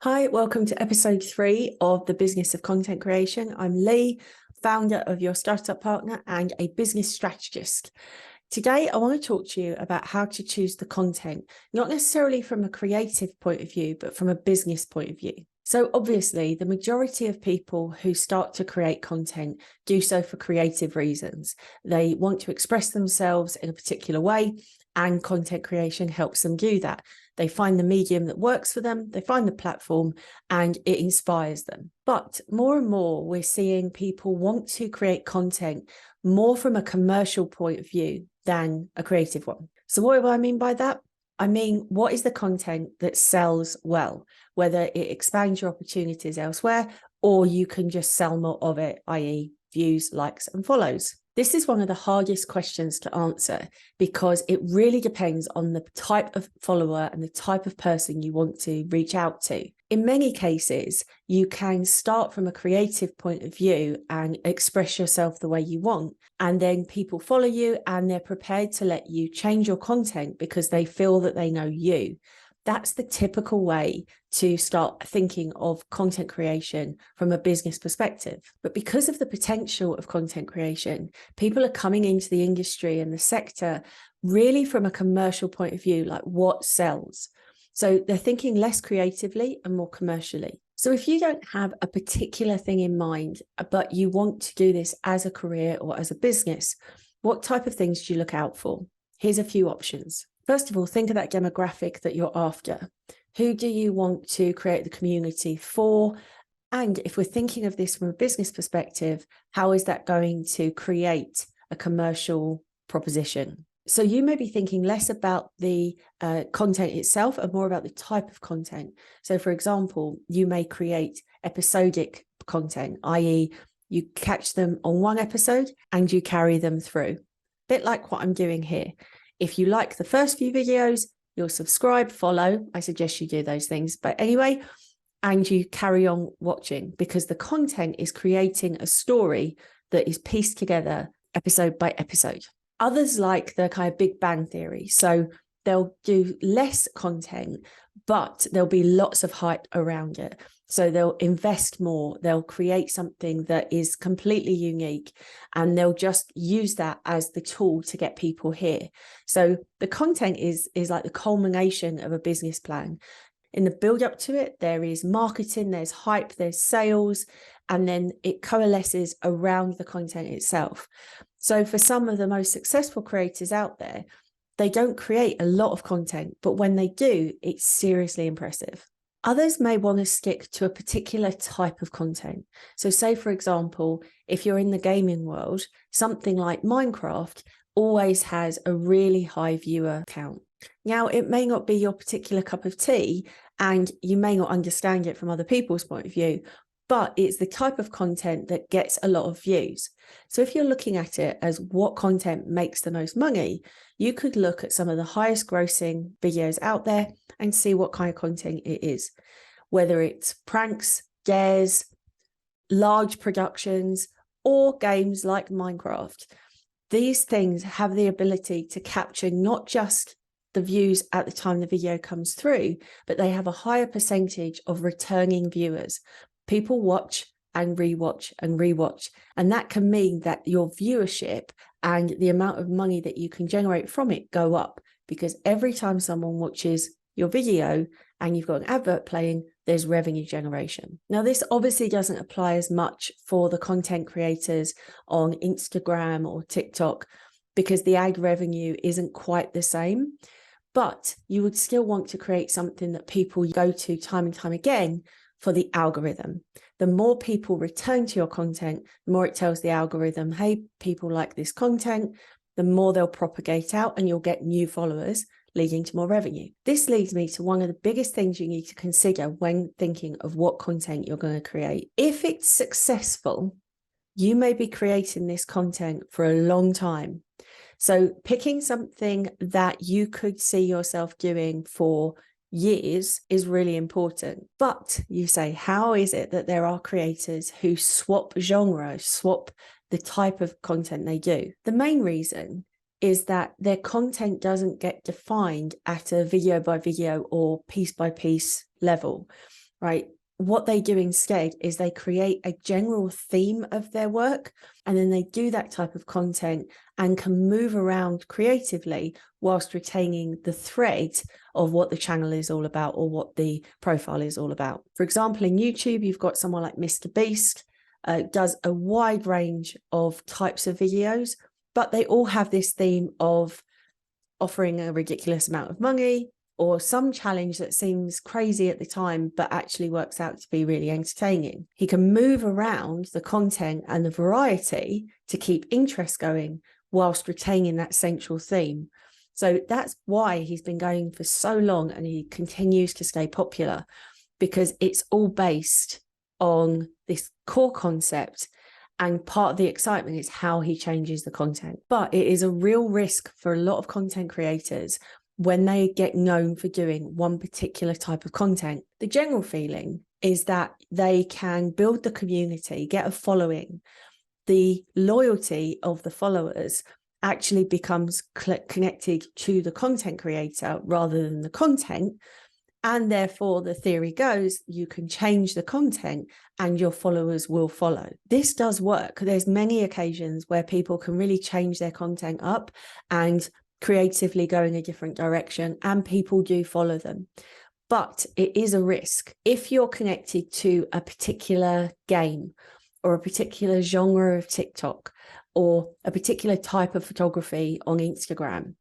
Hi, welcome to episode 3 of the Business of Content Creation. I'm Lee, founder of Your Startup Partner and a business strategist. Today, I want to talk to you about how to choose the content, not necessarily from a creative point of view, but from a business point of view. So obviously, the majority of people who start to create content do so for creative reasons. They want to express themselves in a particular way, and content creation helps them do that. They find the medium that works for them, they find the platform, and it inspires them. But more and more, we're seeing people want to create content more from a commercial point of view than a creative one. So what do I mean by that? I mean, what is the content that sells well, whether it expands your opportunities elsewhere, or you can just sell more of it, i.e. views, likes, and follows. This is one of the hardest questions to answer because it really depends on the type of follower and the type of person you want to reach out to. In many cases, you can start from a creative point of view and express yourself the way you want, and then people follow you and they're prepared to let you change your content because they feel that they know you. That's the typical way to start thinking of content creation from a business perspective. But because of the potential of content creation, people are coming into the industry and the sector really from a commercial point of view, like what sells. So they're thinking less creatively and more commercially. So if you don't have a particular thing in mind, but you want to do this as a career or as a business, what type of things do you look out for? Here's a few options. First of all, think of that demographic that you're after. Who do you want to create the community for? And if we're thinking of this from a business perspective, how is that going to create a commercial proposition? So you may be thinking less about the content itself and more about the type of content. So for example, you may create episodic content, i.e. you catch them on one episode and you carry them through. A bit like what I'm doing here. If you like the first few videos, you'll subscribe, follow. I suggest you do those things. But anyway, and you carry on watching because the content is creating a story that is pieced together episode by episode. Others like the kind of Big Bang Theory. So they'll do less content, but there'll be lots of hype around it. So they'll invest more, they'll create something that is completely unique, and they'll just use that as the tool to get people here. So the content is like the culmination of a business plan. In the build up to it, there is marketing, there's hype, there's sales, and then it coalesces around the content itself. So for some of the most successful creators out there, they don't create a lot of content, but when they do, it's seriously impressive. Others may want to stick to a particular type of content. So say, for example, if you're in the gaming world, something like Minecraft always has a really high viewer count. Now, it may not be your particular cup of tea, and you may not understand it from other people's point of view, but it's the type of content that gets a lot of views. So if you're looking at it as what content makes the most money, you could look at some of the highest grossing videos out there and see what kind of content it is, whether it's pranks, dares, large productions, or games like Minecraft. These things have the ability to capture not just the views at the time the video comes through, but they have a higher percentage of returning viewers. People watch and rewatch and rewatch. And that can mean that your viewership and the amount of money that you can generate from it go up, because every time someone watches your video and you've got an advert playing, there's revenue generation. Now, this obviously doesn't apply as much for the content creators on Instagram or TikTok because the ad revenue isn't quite the same, but you would still want to create something that people go to time and time again for the algorithm. The more people return to your content, the more it tells the algorithm, hey, people like this content, the more they'll propagate out and you'll get new followers, leading to more revenue. This leads me to one of the biggest things you need to consider when thinking of what content you're going to create. If it's successful, you may be creating this content for a long time. So picking something that you could see yourself doing for years is really important. But you say, how is it that there are creators who swap genre, swap the type of content they do? The main reason is that their content doesn't get defined at a video by video or piece by piece level. right? What they do instead is they create a general theme of their work, and then they do that type of content and can move around creatively whilst retaining the thread of what the channel is all about or what the profile is all about. For example, in YouTube, you've got someone like Mr. Beast, does a wide range of types of videos, but they all have this theme of offering a ridiculous amount of money or some challenge that seems crazy at the time, but actually works out to be really entertaining. He can move around the content and the variety to keep interest going whilst retaining that central theme. So that's why he's been going for so long and he continues to stay popular, because it's all based on this core concept. And part of the excitement is how he changes the content. But it is a real risk for a lot of content creators when they get known for doing one particular type of content. The general feeling is that they can build the community, get a following. The loyalty of the followers actually becomes connected to the content creator rather than the content. And therefore, the theory goes, you can change the content and your followers will follow. This does work. There's many occasions where people can really change their content up and creatively go in a different direction, and people do follow them. But it is a risk. If you're connected to a particular game or a particular genre of TikTok or a particular type of photography on Instagram,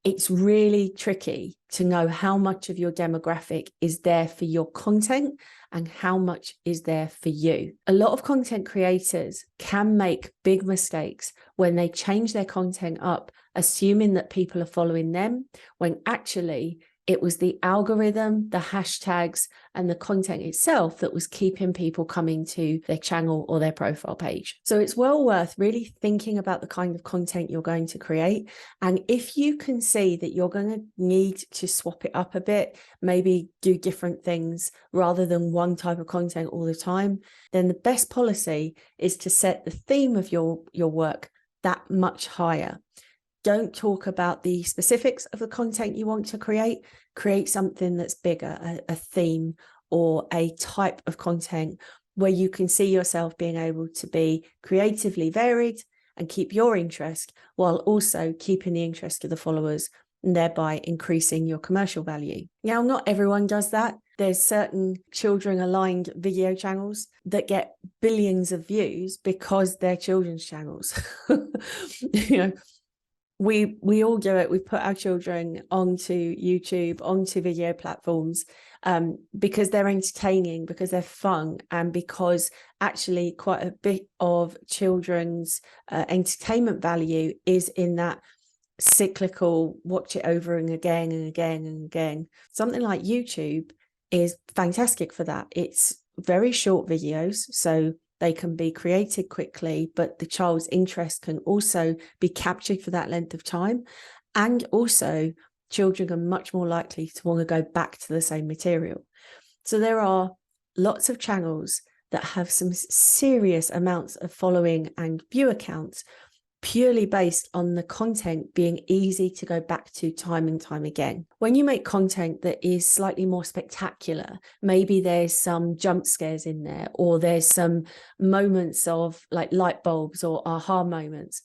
it's really tricky to know how much of your demographic is there for your content and how much is there for you. A lot of content creators can make big mistakes when they change their content up, assuming that people are following them, when actually it was the algorithm, the hashtags, and the content itself that was keeping people coming to their channel or their profile page. So it's well worth really thinking about the kind of content you're going to create. And if you can see that you're going to need to swap it up a bit, maybe do different things rather than one type of content all the time, then the best policy is to set the theme of your work that much higher. Don't talk about the specifics of the content you want to create. Create something that's bigger, a theme or a type of content where you can see yourself being able to be creatively varied and keep your interest while also keeping the interest of the followers and thereby increasing your commercial value. Now, not everyone does that. There's certain children-aligned video channels that get billions of views because they're children's channels. We all do it. We put our children onto YouTube, onto video platforms, because they're entertaining, because they're fun, and because actually quite a bit of children's entertainment value is in that cyclical, watch it over and again and again and again. Something like YouTube is fantastic for that. It's very short videos, so they can be created quickly, but the child's interest can also be captured for that length of time. And also, children are much more likely to want to go back to the same material. So there are lots of channels that have some serious amounts of following and viewer counts, purely based on the content being easy to go back to time and time again. When you make content that is slightly more spectacular, maybe there's some jump scares in there, or there's some moments of like light bulbs or aha moments.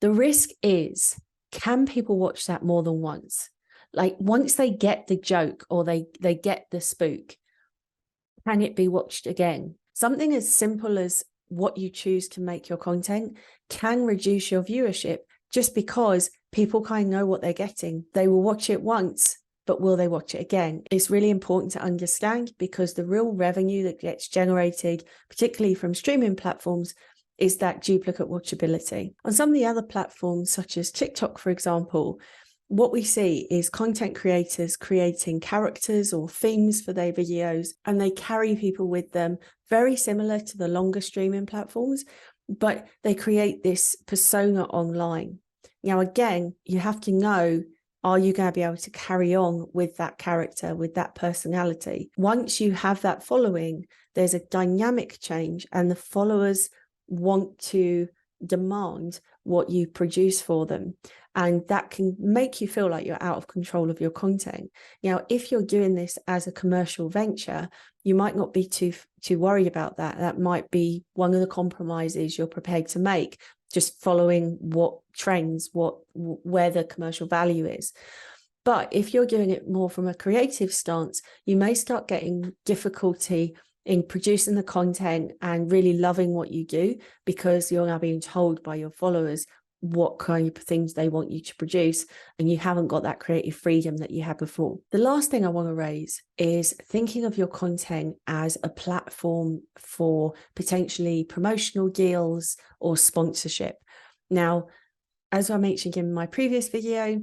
The risk is, can people watch that more than once? Like once they get the joke or they get the spook, can it be watched again? Something as simple as what you choose to make your content can reduce your viewership just because people kind of know what they're getting. They will watch it once, but will they watch it again? It's really important to understand, because the real revenue that gets generated, particularly from streaming platforms, is that duplicate watchability. On some of the other platforms, such as TikTok, for example, what we see is content creators creating characters or themes for their videos, and they carry people with them, very similar to the longer streaming platforms, but they create this persona online. Now, again, you have to know, are you going to be able to carry on with that character, with that personality? Once you have that following, there's a dynamic change, and the followers want to demand what you produce for them. And that can make you feel like you're out of control of your content. Now, if you're doing this as a commercial venture, you might not be too worried about that. That might be one of the compromises you're prepared to make, just following what trends, where the commercial value is. But if you're doing it more from a creative stance, you may start getting difficulty in producing the content and really loving what you do, because you're now being told by your followers what kind of things they want you to produce, and you haven't got that creative freedom that you had before. The last thing I want to raise is thinking of your content as a platform for potentially promotional deals or sponsorship. Now, as I mentioned in my previous video,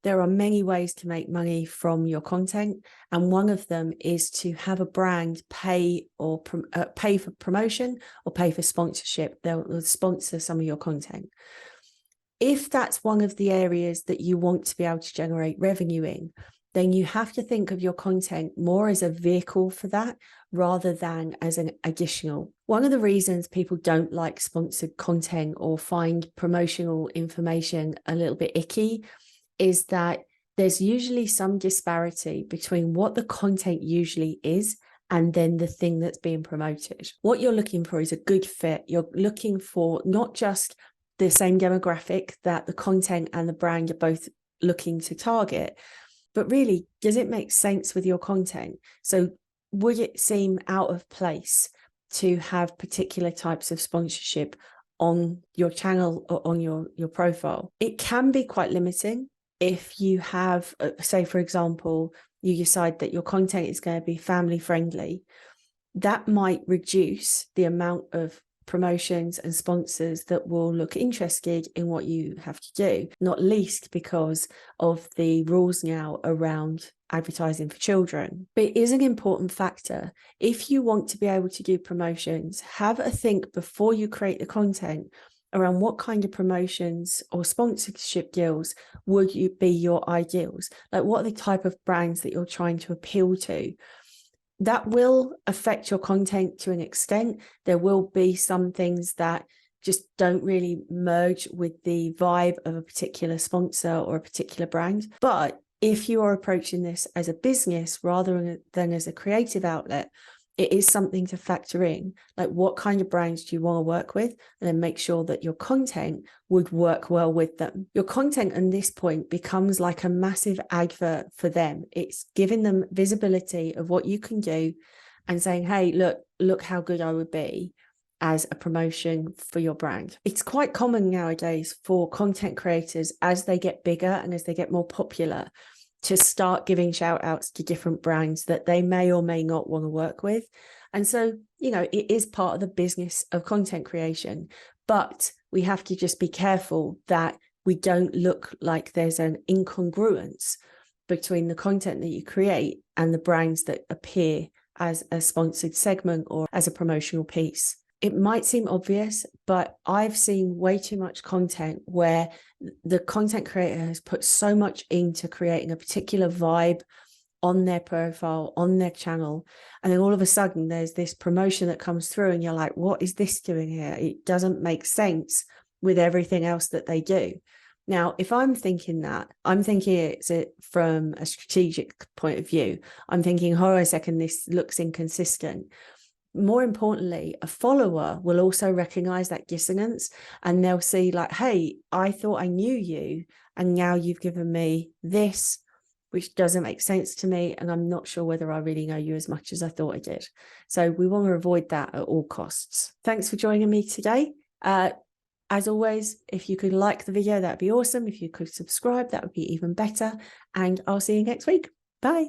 there are many ways to make money from your content, and one of them is to have a brand pay for promotion or pay for sponsorship. They'll sponsor some of your content. If that's one of the areas that you want to be able to generate revenue in, then you have to think of your content more as a vehicle for that rather than as an additional. One of the reasons people don't like sponsored content or find promotional information a little bit icky is that there's usually some disparity between what the content usually is and then the thing that's being promoted. What you're looking for is a good fit. You're looking for not just the same demographic that the content and the brand are both looking to target, but really, does it make sense with your content? So would it seem out of place to have particular types of sponsorship on your channel or on your profile? It can be quite limiting if you have, say, for example, you decide that your content is going to be family friendly. That might reduce the amount of promotions and sponsors that will look interested in what you have to do, not least because of the rules now around advertising for children. But it is an important factor. If you want to be able to do promotions, have a think before you create the content around what kind of promotions or sponsorship deals would be your ideals. Like, what are the type of brands that you're trying to appeal to? That will affect your content to an extent. There will be some things that just don't really merge with the vibe of a particular sponsor or a particular brand. But if you are approaching this as a business rather than as a creative outlet, it is something to factor in. Like, what kind of brands do you want to work with? And then make sure that your content would work well with them. Your content at this point becomes like a massive advert for them. It's giving them visibility of what you can do and saying, hey, look how good I would be as a promotion for your brand. It's quite common nowadays for content creators, as they get bigger and as they get more popular, to start giving shout outs to different brands that they may or may not want to work with. And so, it is part of the business of content creation, but we have to just be careful that we don't look like there's an incongruence between the content that you create and the brands that appear as a sponsored segment or as a promotional piece. It might seem obvious, but I've seen way too much content where the content creator has put so much into creating a particular vibe on their profile, on their channel, and then all of a sudden there's this promotion that comes through and you're like, what is this doing here? It doesn't make sense with everything else that they do. Now, if I'm thinking that, I'm thinking it's from a strategic point of view. I'm thinking, hold on a second, this looks inconsistent. More importantly, a follower will also recognize that dissonance, and they'll see like, hey, I thought I knew you, and now you've given me this, which doesn't make sense to me, and I'm not sure whether I really know you as much as I thought I did. So we want to avoid that at all costs. Thanks for joining me today. As always, if you could like the video, that'd be awesome. If you could subscribe, that would be even better. And I'll see you next week. Bye.